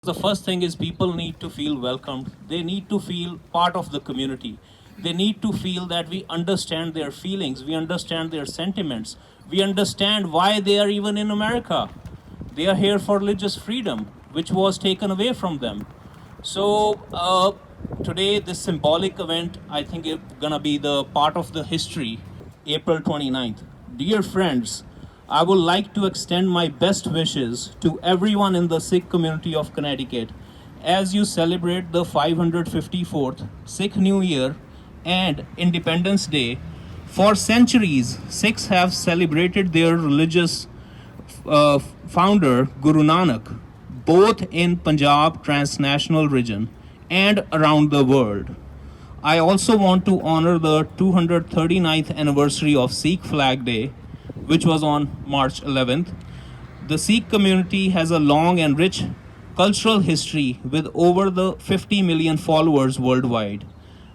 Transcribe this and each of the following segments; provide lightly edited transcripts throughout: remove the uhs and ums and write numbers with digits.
The first thing is people need to feel welcomed. They need to feel part of the community. They need to feel that we understand their feelings, we understand their sentiments, we understand why they are even in America. They are here for religious freedom, which was taken away from them. So today, this symbolic event, I think it's gonna be the part of the history, April 29th. Dear friends, I would like to extend my best wishes to everyone in the Sikh community of Connecticut as you celebrate the 554th Sikh New Year and Independence Day. For centuries, Sikhs have celebrated their religious founder, Guru Nanak, both in Punjab transnational region and around the world. I also want to honor the 239th anniversary of Sikh Flag Day, which was on March 11th. The Sikh community has a long and rich cultural history with over the 50 million followers worldwide.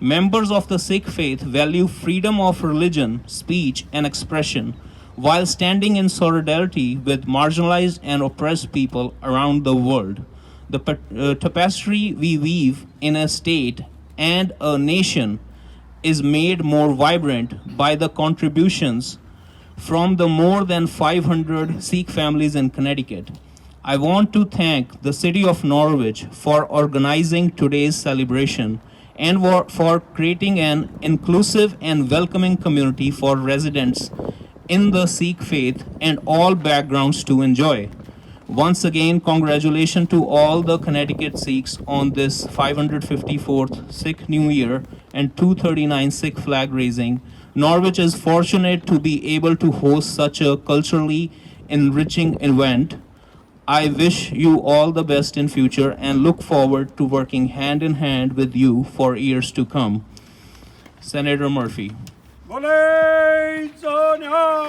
Members of the Sikh faith value freedom of religion, speech, and expression while standing in solidarity with marginalized and oppressed people around the world. The tapestry we weave in a state and a nation is made more vibrant by the contributions from the more than 500 Sikh families in Connecticut. I want to thank the City of Norwich for organizing today's celebration and for creating an inclusive and welcoming community for residents in the Sikh faith and all backgrounds to enjoy. Once again, congratulations to all the Connecticut Sikhs on this 554th Sikh New Year and 239 Sikh flag raising. Norwich is fortunate to be able to host such a culturally enriching event. I wish you all the best in future and look forward to working hand in hand with you for years to come. Senator Murphy. Bole Sonia!